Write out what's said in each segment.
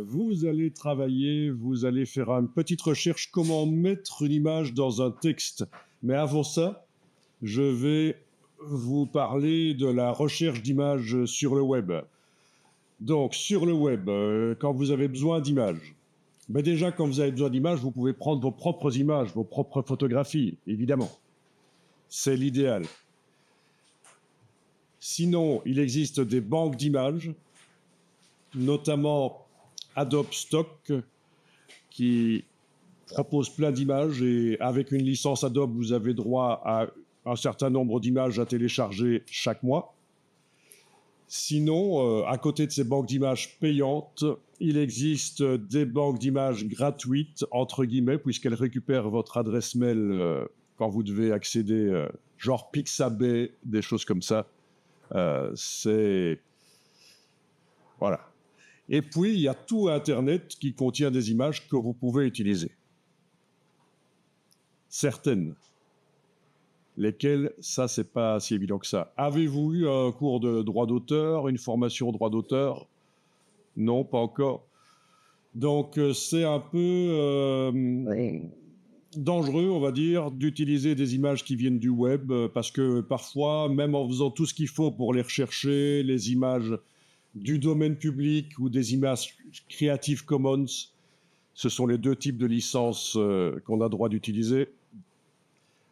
Vous allez travailler, vous allez faire une petite recherche comment mettre une image dans un texte. Mais avant ça, je vais vous parler de la recherche d'images sur le web. Donc, sur le web, quand vous avez besoin d'images, ben déjà, quand vous avez besoin d'images, vous pouvez prendre vos propres images, vos propres photographies, évidemment. C'est l'idéal. Sinon, il existe des banques d'images, notamment Adobe Stock, qui propose plein d'images et avec une licence Adobe, vous avez droit à un certain nombre d'images à télécharger chaque mois. Sinon, à côté de ces banques d'images payantes, il existe des banques d'images gratuites, entre guillemets, puisqu'elles récupèrent votre adresse mail quand vous devez accéder, genre Pixabay, des choses comme ça. C'est... Voilà. Et puis, il y a tout Internet qui contient des images que vous pouvez utiliser. Certaines. Lesquelles, ça, c'est pas si évident que ça. Avez-vous eu un cours de droit d'auteur, une formation droit d'auteur? Non, pas encore. Donc, c'est un peu dangereux, on va dire, d'utiliser des images qui viennent du web, parce que parfois, même en faisant tout ce qu'il faut pour les rechercher, les images du domaine public ou des images Creative Commons, ce sont les deux types de licences qu'on a droit d'utiliser.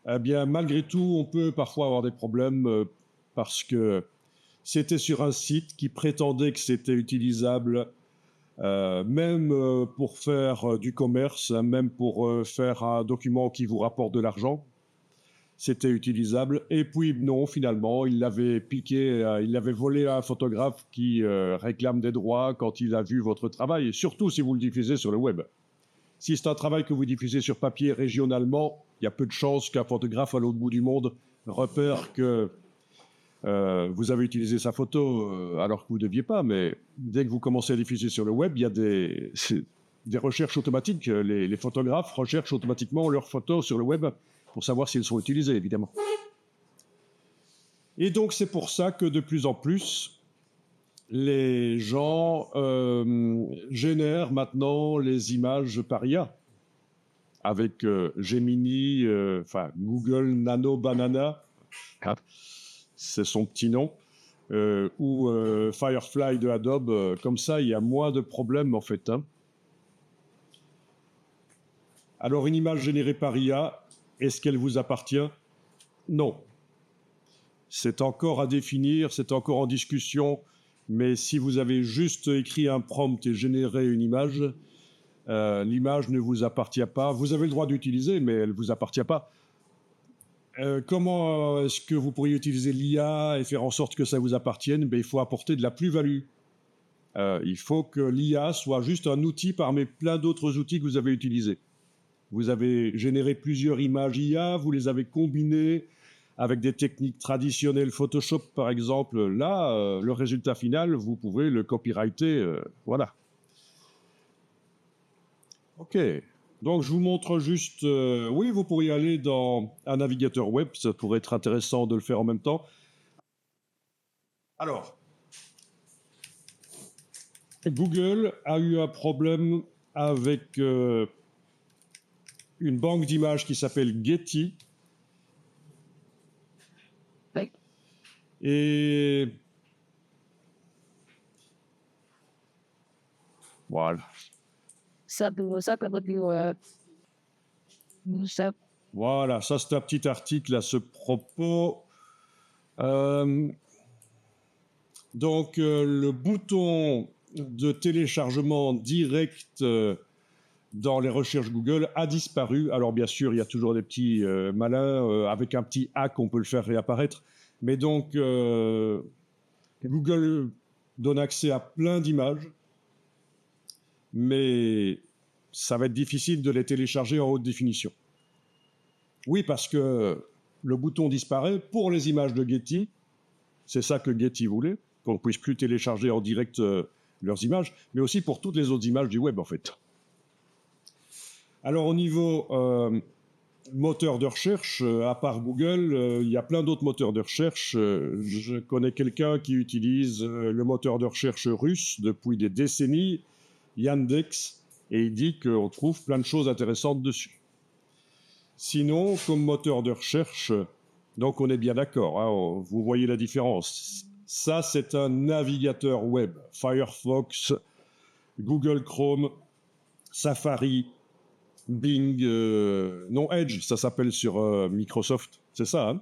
Eh bien, malgré tout, on peut parfois avoir des problèmes parce que c'était sur un site qui prétendait que c'était utilisable, même pour faire du commerce, même pour faire un document qui vous rapporte de l'argent. C'était utilisable. Et puis, non, finalement, il l'avait piqué, il l'avait volé à un photographe qui réclame des droits quand il a vu votre travail, et surtout si vous le diffusez sur le web. Si c'est un travail que vous diffusez sur papier régionalement, il y a peu de chances qu'un photographe à l'autre bout du monde repère que vous avez utilisé sa photo alors que vous ne deviez pas. Mais dès que vous commencez à diffuser sur le web, il y a des recherches automatiques. Les photographes recherchent automatiquement leurs photos sur le web pour savoir si elles sont utilisées, évidemment. Et donc, c'est pour ça que de plus en plus, les gens génèrent maintenant les images par IA avec Gemini, Google Nano Banana, c'est son petit nom, ou Firefly de Adobe. Comme ça, il y a moins de problèmes en fait. Alors, une image générée par IA, est-ce qu'elle vous appartient? Non. C'est encore à définir, c'est encore en discussion. Mais si vous avez juste écrit un prompt et généré une image, l'image ne vous appartient pas. Vous avez le droit d'utiliser, mais elle ne vous appartient pas. Comment est-ce que vous pourriez utiliser l'IA et faire en sorte que ça vous appartienne? Il faut apporter de la plus-value. Il faut que l'IA soit juste un outil parmi plein d'autres outils que vous avez utilisés. Vous avez généré plusieurs images IA, vous les avez combinées avec des techniques traditionnelles Photoshop, par exemple. Là, le résultat final, vous pouvez le copyrighter. Voilà. OK. Donc, je vous montre juste... oui, vous pourriez aller dans un navigateur web. Ça pourrait être intéressant de le faire en même temps. Alors, Google a eu un problème avec une banque d'images qui s'appelle Getty. Et voilà. Voilà, ça c'est un petit article à ce propos. Donc, le bouton de téléchargement direct dans les recherches Google a disparu. Alors, bien sûr, il y a toujours des petits malins. Avec un petit hack, on peut le faire réapparaître. Mais donc, Google donne accès à plein d'images, mais ça va être difficile de les télécharger en haute définition. Oui, parce que le bouton disparaît pour les images de Getty. C'est ça que Getty voulait, qu'on ne puisse plus télécharger en direct leurs images, mais aussi pour toutes les autres images du web, en fait. Alors, au niveau moteur de recherche, à part Google, il y a plein d'autres moteurs de recherche. Je connais quelqu'un qui utilise le moteur de recherche russe depuis des décennies. Yandex, et il dit qu'on trouve plein de choses intéressantes dessus. Sinon, comme moteur de recherche, donc on est bien d'accord, hein, vous voyez la différence. Ça, c'est un navigateur web. Firefox, Google Chrome, Safari, Bing, non Edge, ça s'appelle sur Microsoft, c'est ça, hein?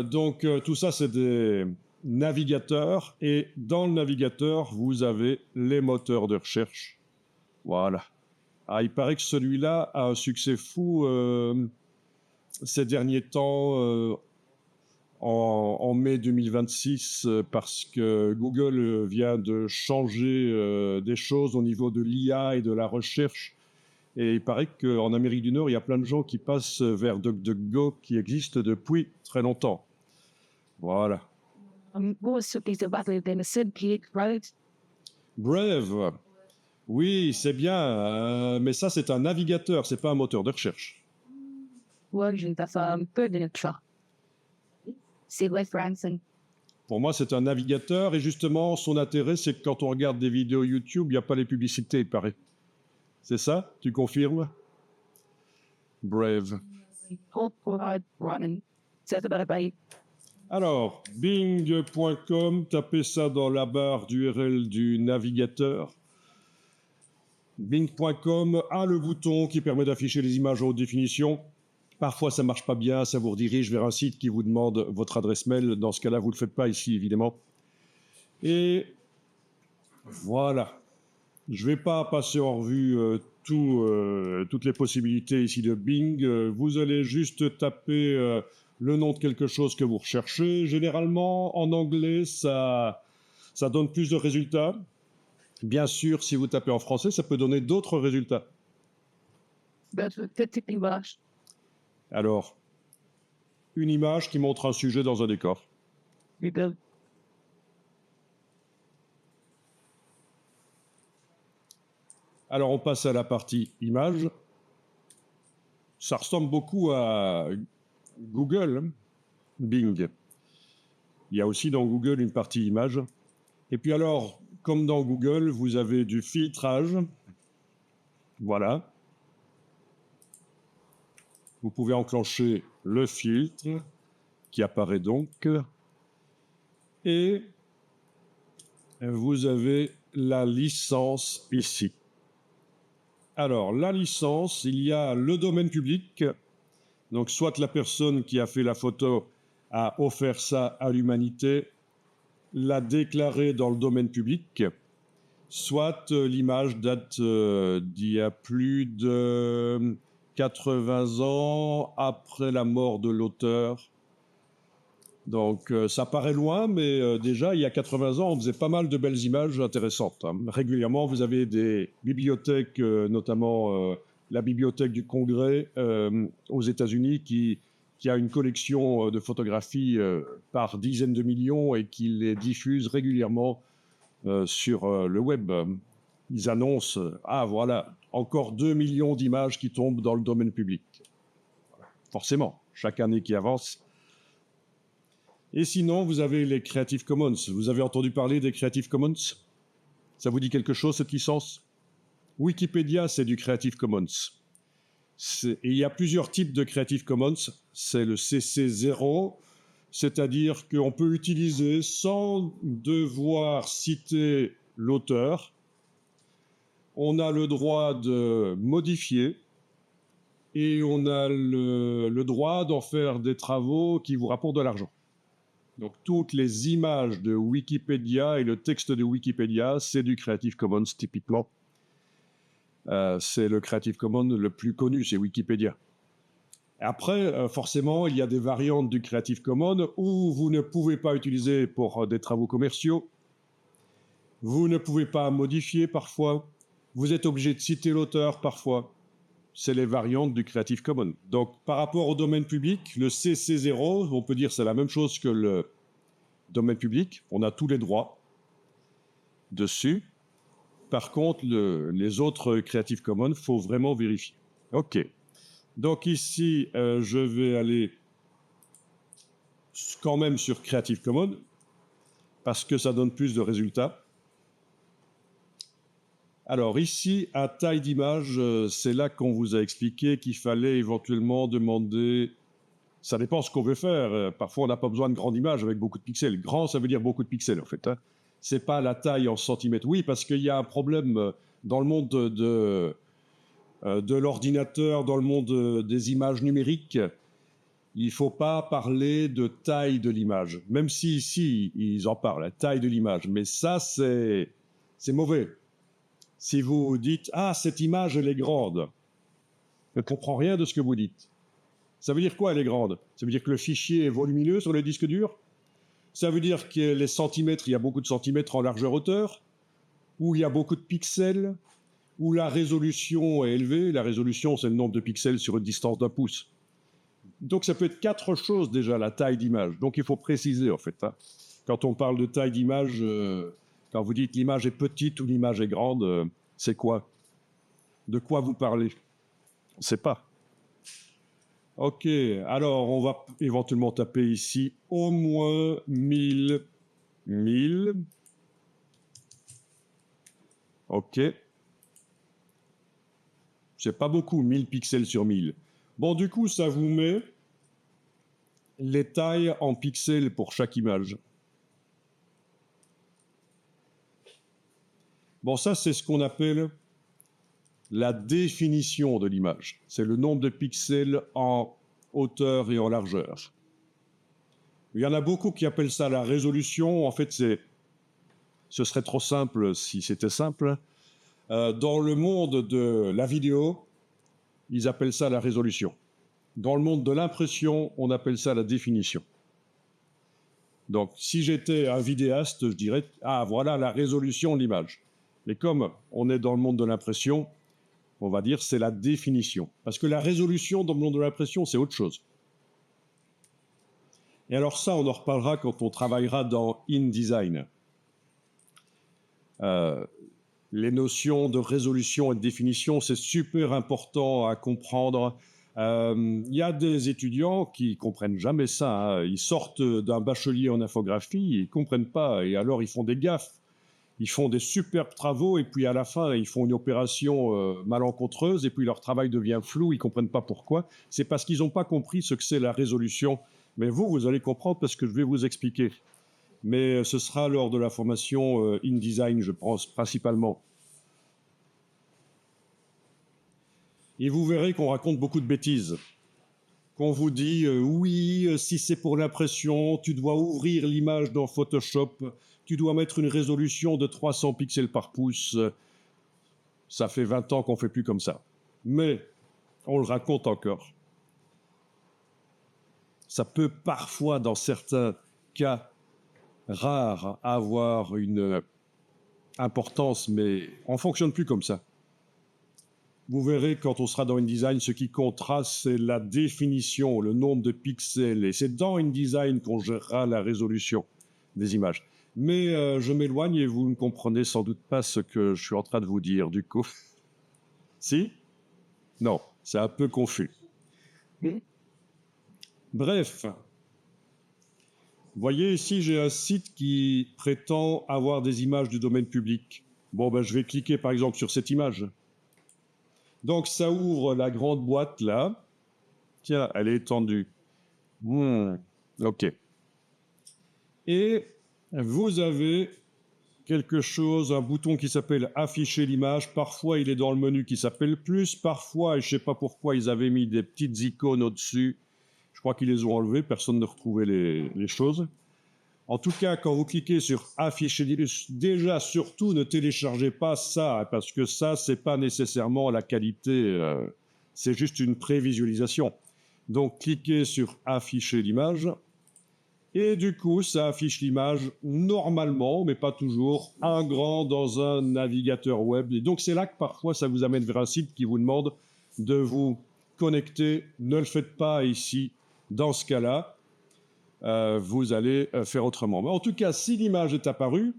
Donc tout ça, c'est des navigateurs, et dans le navigateur, vous avez les moteurs de recherche. Voilà. Ah, il paraît que celui-là a un succès fou ces derniers temps, en mai 2026, parce que Google vient de changer des choses au niveau de l'IA et de la recherche. Et il paraît qu'en Amérique du Nord, il y a plein de gens qui passent vers DuckDuckGo, qui existe depuis très longtemps. Voilà. Brave, oui, c'est bien, mais ça, c'est un navigateur, c'est pas un moteur de recherche. Pour moi, c'est un navigateur, et justement, son intérêt, c'est que quand on regarde des vidéos YouTube, il n'y a pas les publicités, il paraît. C'est ça? Tu confirmes? Brave. Alors, bing.com, tapez ça dans la barre d'URL du navigateur. Bing.com a le bouton qui permet d'afficher les images en haute définition. Parfois, ça ne marche pas bien, ça vous redirige vers un site qui vous demande votre adresse mail. Dans ce cas-là, vous ne le faites pas ici, évidemment. Et voilà. Je ne vais pas passer en revue toutes les possibilités ici de Bing. Vous allez juste taper le nom de quelque chose que vous recherchez. Généralement, en anglais, ça donne plus de résultats. Bien sûr, si vous tapez en français, ça peut donner d'autres résultats. Alors, une image qui montre un sujet dans un décor. Alors, on passe à la partie image. Ça ressemble beaucoup à Google, Bing. Il y a aussi dans Google une partie image. Et puis alors, comme dans Google, vous avez du filtrage. Voilà. Vous pouvez enclencher le filtre qui apparaît donc. Et vous avez la licence ici. Alors, la licence, il y a le domaine public. Donc, soit la personne qui a fait la photo a offert ça à l'humanité, l'a déclaré dans le domaine public, soit l'image date d'il y a plus de 80 ans après la mort de l'auteur. Donc ça paraît loin, mais déjà il y a 80 ans, on faisait pas mal de belles images intéressantes, hein. Régulièrement, vous avez des bibliothèques, notamment la bibliothèque du Congrès aux États-Unis, qui a une collection de photographies par dizaines de millions et qui les diffuse régulièrement sur le web. Ils annoncent ah voilà, encore 2 millions d'images qui tombent dans le domaine public. Forcément, chaque année qui avance. Et sinon, vous avez les Creative Commons. Vous avez entendu parler des Creative Commons? Ça vous dit quelque chose, cette licence? Wikipédia, c'est du Creative Commons. Et il y a plusieurs types de Creative Commons. C'est le CC0, c'est-à-dire qu'on peut utiliser sans devoir citer l'auteur. On a le droit de modifier et on a le droit d'en faire des travaux qui vous rapportent de l'argent. Donc toutes les images de Wikipédia et le texte de Wikipédia, c'est du Creative Commons typiquement. C'est le Creative Commons le plus connu, c'est Wikipédia. Après, forcément, il y a des variantes du Creative Commons où vous ne pouvez pas utiliser pour des travaux commerciaux. Vous ne pouvez pas modifier parfois. Vous êtes obligé de citer l'auteur parfois. C'est les variantes du Creative Commons. Donc, par rapport au domaine public, le CC0, on peut dire c'est la même chose que le domaine public. On a tous les droits dessus. Par contre, les autres Creative Commons, il faut vraiment vérifier. OK. Donc ici, je vais aller quand même sur Creative Commons parce que ça donne plus de résultats. Alors ici, à taille d'image, c'est là qu'on vous a expliqué qu'il fallait éventuellement demander... Ça dépend ce qu'on veut faire. Parfois, on n'a pas besoin de grande image avec beaucoup de pixels. Grand, ça veut dire beaucoup de pixels, en fait. Hein. C'est pas la taille en centimètres. Oui, parce qu'il y a un problème dans le monde de l'ordinateur, dans le monde des images numériques. Il ne faut pas parler de taille de l'image. Même si ici, ils en parlent, la taille de l'image. Mais ça, c'est mauvais. Si vous dites « Ah, cette image, elle est grande », je ne comprends rien de ce que vous dites. Ça veut dire quoi, elle est grande? Ça veut dire que le fichier est volumineux sur le disque dur? Ça veut dire que les centimètres, il y a beaucoup de centimètres en largeur-hauteur? Ou il y a beaucoup de pixels? Ou la résolution est élevée? La résolution, c'est le nombre de pixels sur une distance d'1 pouce. Donc ça peut être 4 choses déjà, la taille d'image. Donc il faut préciser, en fait. Hein. Quand on parle de taille d'image, quand vous dites l'image est petite ou l'image est grande, c'est quoi? De quoi vous parlez? On ne sait pas. Ok, alors on va éventuellement taper ici au moins 1000. Ok. C'est pas beaucoup, 1000 pixels sur 1000. Bon, du coup, ça vous met les tailles en pixels pour chaque image. Bon, ça, c'est ce qu'on appelle la définition de l'image. C'est le nombre de pixels en hauteur et en largeur. Il y en a beaucoup qui appellent ça la résolution. En fait, ce serait trop simple si c'était simple. Dans le monde de la vidéo, ils appellent ça la résolution. Dans le monde de l'impression, on appelle ça la définition. Donc, si j'étais un vidéaste, je dirais « Ah, voilà la résolution de l'image ». Mais comme on est dans le monde de l'impression, on va dire c'est la définition. Parce que la résolution dans le monde de l'impression, c'est autre chose. Et alors ça, on en reparlera quand on travaillera dans InDesign. Les notions de résolution et de définition, c'est super important à comprendre. Il y a des étudiants qui comprennent jamais ça. Hein. Ils sortent d'un bachelier en infographie, ils comprennent pas, et alors ils font des gaffes. Ils font des superbes travaux, et puis à la fin, ils font une opération malencontreuse, et puis leur travail devient flou, ils comprennent pas pourquoi. C'est parce qu'ils n'ont pas compris ce que c'est la résolution. Mais vous allez comprendre parce que je vais vous expliquer. Mais ce sera lors de la formation InDesign, je pense, principalement. Et vous verrez qu'on raconte beaucoup de bêtises. Qu'on vous dit, oui, si c'est pour l'impression, tu dois ouvrir l'image dans Photoshop, tu dois mettre une résolution de 300 pixels par pouce. Ça fait 20 ans qu'on ne fait plus comme ça. Mais on le raconte encore. Ça peut parfois, dans certains cas rares, avoir une importance, mais on ne fonctionne plus comme ça. Vous verrez quand on sera dans InDesign, ce qui comptera, c'est la définition, le nombre de pixels. Et c'est dans InDesign qu'on gérera la résolution des images. Mais je m'éloigne et vous ne comprenez sans doute pas ce que je suis en train de vous dire, du coup. Si? Non, c'est un peu confus. Bref. Vous voyez, ici, j'ai un site qui prétend avoir des images du domaine public. Bon, ben, je vais cliquer, par exemple, sur cette image. Donc, ça ouvre la grande boîte, là. Tiens, elle est étendue. OK. Et vous avez quelque chose, un bouton qui s'appelle « Afficher l'image ». Parfois, il est dans le menu qui s'appelle « Plus ». Parfois, et je ne sais pas pourquoi, ils avaient mis des petites icônes au-dessus. Je crois qu'ils les ont enlevées. Personne ne retrouvait les choses. En tout cas, quand vous cliquez sur « Afficher l'image », déjà, surtout, ne téléchargez pas ça, parce que ça, ce n'est pas nécessairement la qualité, c'est juste une prévisualisation. Donc, cliquez sur « Afficher l'image ». Et du coup, ça affiche l'image normalement, mais pas toujours, en grand dans un navigateur web. Et donc, c'est là que parfois, ça vous amène vers un site qui vous demande de vous connecter. Ne le faites pas ici. Dans ce cas-là, vous allez faire autrement. Mais en tout cas, si l'image est apparue,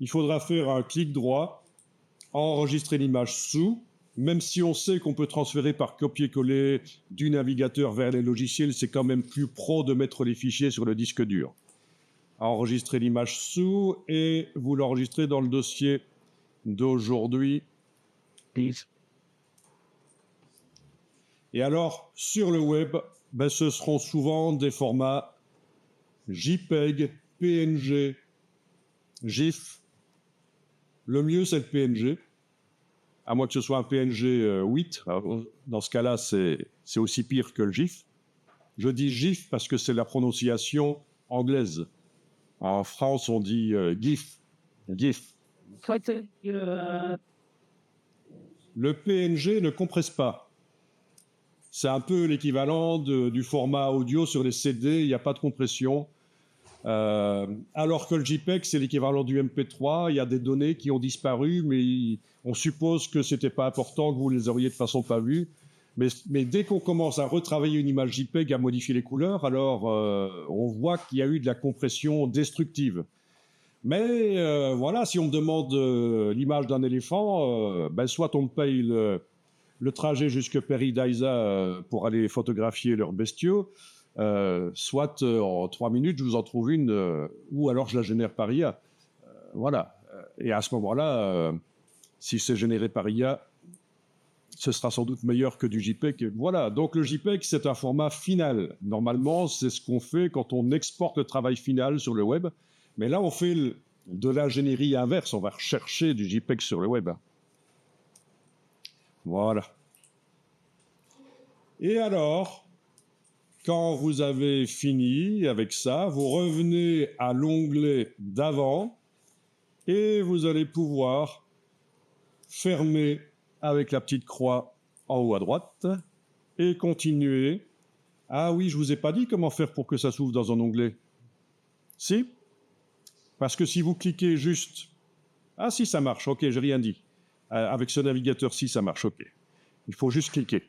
il faudra faire un clic droit, enregistrer l'image sous. Même si on sait qu'on peut transférer par copier-coller du navigateur vers les logiciels, c'est quand même plus pro de mettre les fichiers sur le disque dur. Enregistrez l'image sous et vous l'enregistrez dans le dossier d'aujourd'hui. Et alors, sur le web, ben, ce seront souvent des formats JPEG, PNG, GIF. Le mieux, c'est le PNG, à moins que ce soit un PNG 8. Alors, dans ce cas-là, c'est aussi pire que le GIF. Je dis GIF parce que c'est la prononciation anglaise. En France, on dit GIF. GIF. Le PNG ne compresse pas. C'est un peu l'équivalent du format audio sur les CD, il n'y a pas de compression. Alors que le JPEG, c'est l'équivalent du MP3, il y a des données qui ont disparu, mais on suppose que ce n'était pas important, que vous les auriez de façon pas vues. Mais dès qu'on commence à retravailler une image JPEG, à modifier les couleurs, alors on voit qu'il y a eu de la compression destructive. Mais voilà, si on me demande l'image d'un éléphant, ben soit on me paye le trajet jusque Paradisa pour aller photographier leurs bestiaux, soit en 3 minutes, je vous en trouve une, ou alors je la génère par IA. Voilà. Et à ce moment-là, si c'est généré par IA, ce sera sans doute meilleur que du JPEG. Voilà. Donc le JPEG, c'est un format final. Normalement, c'est ce qu'on fait quand on exporte le travail final sur le web. Mais là, on fait de l'ingénierie inverse. On va rechercher du JPEG sur le web. Voilà. Et alors, quand vous avez fini avec ça, vous revenez à l'onglet d'avant et vous allez pouvoir fermer avec la petite croix en haut à droite et continuer. Ah oui, je vous ai pas dit comment faire pour que ça s'ouvre dans un onglet. Si? Parce que si vous cliquez juste... Ah si, ça marche, ok, j'ai rien dit. Avec ce navigateur-ci, ça marche, ok. Il faut juste cliquer.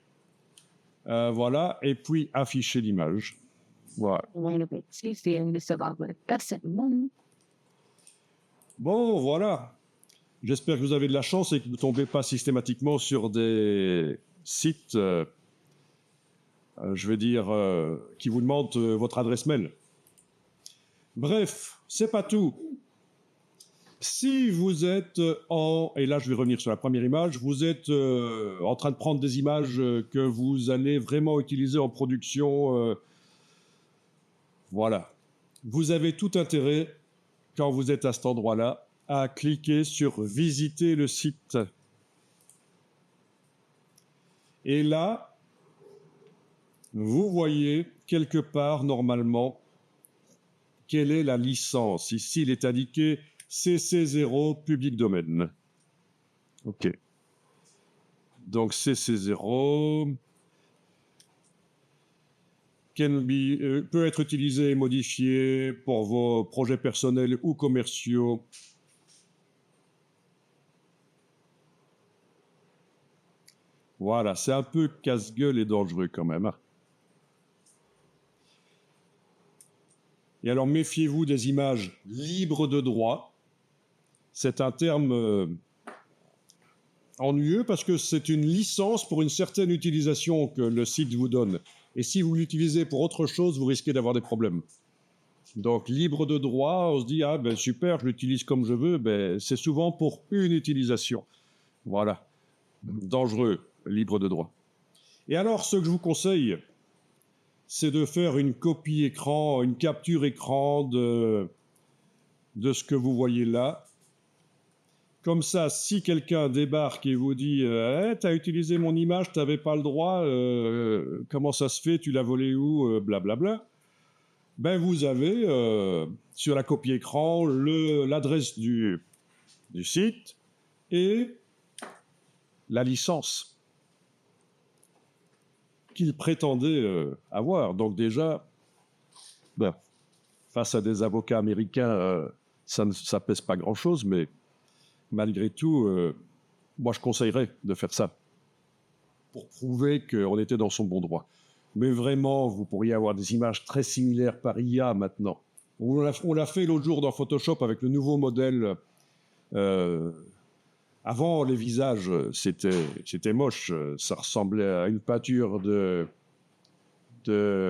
Voilà, et puis afficher l'image. Voilà. Bon, voilà. J'espère que vous avez de la chance et que vous ne tombez pas systématiquement sur des sites, je veux dire, qui vous demandent votre adresse mail. Bref, c'est pas tout. Si vous êtes et là je vais revenir sur la première image, vous êtes en train de prendre des images que vous allez vraiment utiliser en production, voilà. Vous avez tout intérêt, quand vous êtes à cet endroit-là, à cliquer sur « Visiter le site ». Et là, vous voyez quelque part, normalement, quelle est la licence. Ici, il est indiqué CC0 public domaine. OK. Donc, CC0 peut être utilisé et modifié pour vos projets personnels ou commerciaux. Voilà, c'est un peu casse-gueule et dangereux quand même. Et alors, méfiez-vous des images libres de droit. C'est un terme ennuyeux parce que c'est une licence pour une certaine utilisation que le site vous donne. Et si vous l'utilisez pour autre chose, vous risquez d'avoir des problèmes. Donc, libre de droit, on se dit, ah ben super, je l'utilise comme je veux, ben, c'est souvent pour une utilisation. Voilà. Dangereux, libre de droit. Et alors, ce que je vous conseille, c'est de faire une copie écran, une capture écran de ce que vous voyez là. Comme ça, si quelqu'un débarque et vous dit « t'as utilisé mon image, t'avais pas le droit, comment ça se fait, tu l'as volé où, blablabla », ben vous avez sur la copie écran l'adresse du site et la licence qu'il prétendait avoir. Donc déjà, ben, face à des avocats américains, ça pèse pas grand-chose, mais malgré tout, moi je conseillerais de faire ça pour prouver qu'on était dans son bon droit. Mais vraiment, vous pourriez avoir des images très similaires par IA maintenant. On l'a fait l'autre jour dans Photoshop avec le nouveau modèle. Avant, les visages, c'était moche. Ça ressemblait à une peinture de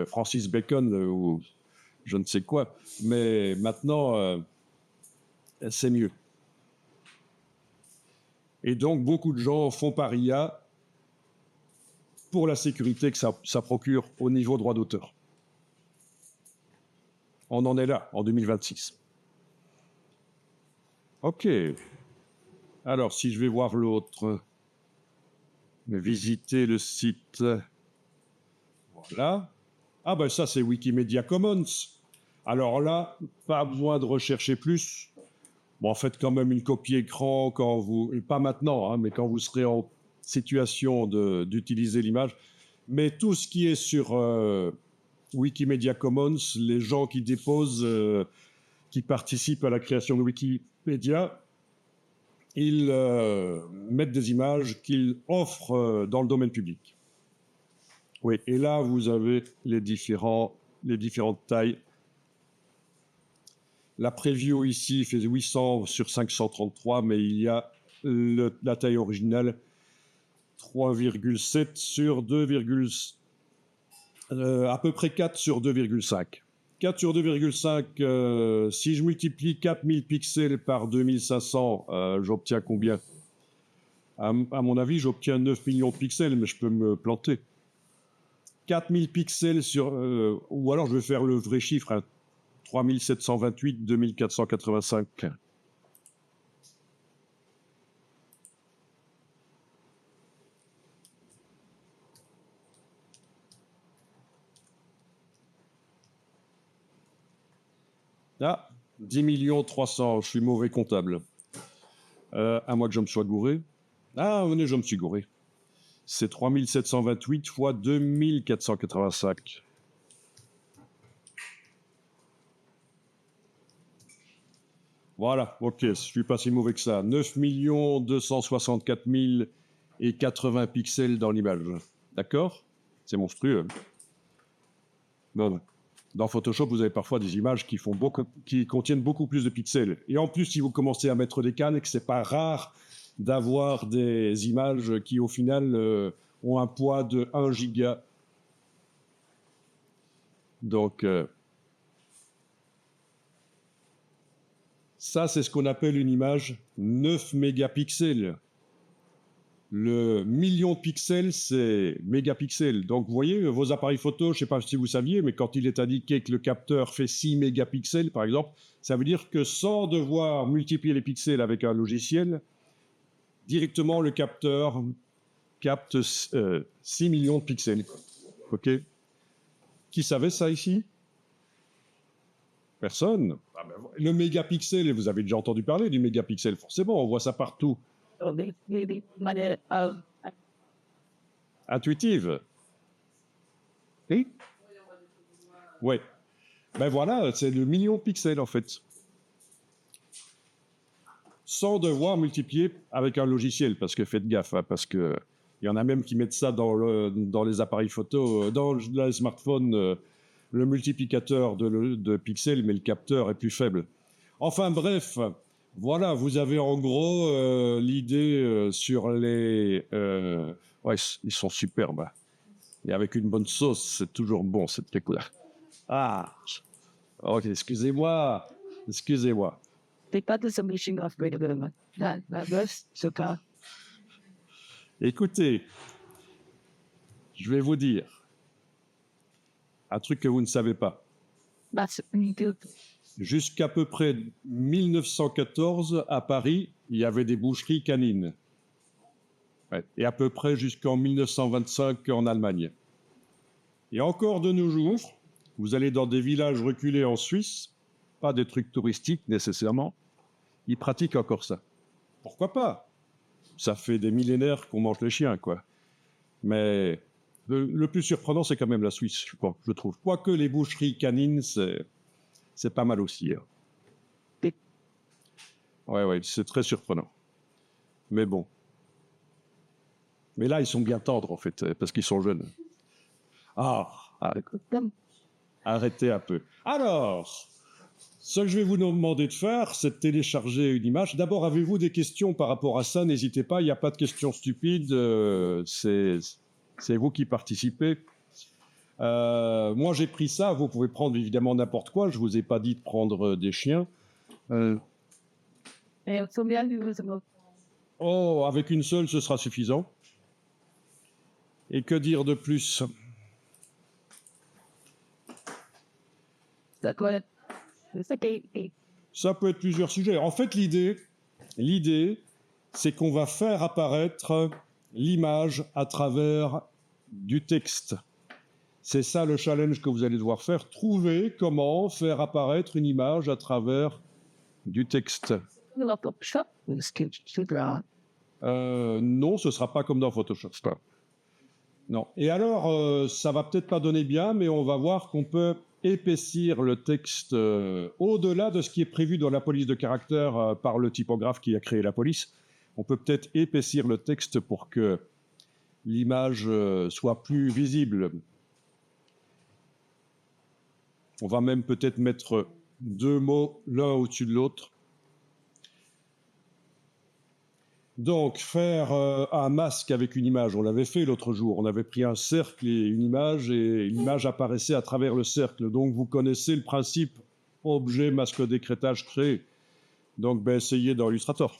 Francis Bacon ou je ne sais quoi. Mais maintenant, c'est mieux. Et donc, beaucoup de gens font paria pour la sécurité que ça procure au niveau droit d'auteur. On en est là, en 2026. OK. Alors, si je vais voir l'autre, visiter le site. Voilà. Ah ben ça, c'est Wikimedia Commons. Alors là, pas besoin de rechercher plus. Bon, faites quand même une copie écran quand vous... Pas maintenant, hein, mais quand vous serez en situation d'utiliser l'image. Mais tout ce qui est sur Wikimedia Commons, les gens qui déposent, qui participent à la création de Wikipédia, ils mettent des images qu'ils offrent dans le domaine public. Oui, et là, vous avez les différentes tailles. La preview ici fait 800 sur 533, mais il y a la taille originale 3,7 sur 2, à peu près 4 sur 2,5. 4 sur 2,5, si je multiplie 4000 pixels par 2500, j'obtiens combien? À mon avis, j'obtiens 9 millions de pixels, mais je peux me planter. 4000 pixels sur... ou alors je vais faire le vrai chiffre, hein, 3728, 2485. Ah, 10 300 000, je suis mauvais comptable. À moins que je me sois gouré. Ah, venez, je me suis gouré. C'est 3728 fois 2485. Voilà, ok, je suis pas si mauvais que ça. 9 264 080 pixels dans l'image. D'accord? C'est monstrueux. Bon. Dans Photoshop, vous avez parfois des images qui contiennent beaucoup plus de pixels. Et en plus, si vous commencez à mettre des cannes, c'est pas rare d'avoir des images qui, au final, ont un poids de 1 giga. Donc, ça, c'est ce qu'on appelle une image 9 mégapixels. Le million de pixels, c'est mégapixels. Donc, vous voyez, vos appareils photo, je ne sais pas si vous saviez, mais quand il est indiqué que le capteur fait 6 mégapixels, par exemple, ça veut dire que sans devoir multiplier les pixels avec un logiciel, directement, le capteur capte 6 millions de pixels. OK? Qui savait ça ici? Personne. Ah ben, le mégapixel, vous avez déjà entendu parler du mégapixel, forcément, on voit ça partout. Intuitive. Oui. Ouais. Ben voilà, c'est le million de pixels en fait. Sans devoir multiplier avec un logiciel, parce que faites gaffe, hein, parce que il y en a même qui mettent ça dans les appareils photo, dans les smartphones, le multiplicateur de pixels, mais le capteur est plus faible. Enfin bref, voilà, vous avez en gros l'idée sur les... ouais, ils sont superbes. Et avec une bonne sauce, c'est toujours bon, cette pécula. Ah, ok, excusez-moi. Excusez-moi. C'est pas de submission of greater development. Ce cas. Écoutez, je vais vous dire un truc que vous ne savez pas. Jusqu'à peu près 1914, à Paris, il y avait des boucheries canines. Ouais. Et à peu près jusqu'en 1925 en Allemagne. Et encore de nos jours, vous allez dans des villages reculés en Suisse, pas des trucs touristiques nécessairement, ils pratiquent encore ça. Pourquoi pas? Ça fait des millénaires qu'on mange les chiens, quoi. Mais le plus surprenant, c'est quand même la Suisse, je trouve. Quoique les boucheries canines, c'est pas mal aussi. Hein. Ouais, c'est très surprenant. Mais bon. Mais là, ils sont bien tendres, en fait, parce qu'ils sont jeunes. Ah, arrêtez un peu. Alors, ce que je vais vous demander de faire, c'est de télécharger une image. D'abord, avez-vous des questions par rapport à ça? N'hésitez pas, il n'y a pas de questions stupides. C'est vous qui participez. Moi, j'ai pris ça. Vous pouvez prendre évidemment n'importe quoi. Je ne vous ai pas dit de prendre des chiens. Oh, avec une seule, ce sera suffisant. Et que dire de plus? That's what it's like. Ça peut être plusieurs sujets. En fait, l'idée, c'est qu'on va faire apparaître l'image à travers du texte. C'est ça le challenge que vous allez devoir faire. Trouver comment faire apparaître une image à travers du texte. Non, ce ne sera pas comme dans Photoshop. Non. Et alors, ça va peut-être pas donner bien, mais on va voir qu'on peut épaissir le texte au-delà de ce qui est prévu dans la police de caractère par le typographe qui a créé la police. On peut peut-être épaissir le texte pour que l'image soit plus visible. On va même peut-être mettre 2 mots l'un au-dessus de l'autre. Donc, faire un masque avec une image, on l'avait fait l'autre jour. On avait pris un cercle et une image, et l'image apparaissait à travers le cercle. Donc, vous connaissez le principe objet, masque, décrétage, créé. Donc, essayez dans Illustrator.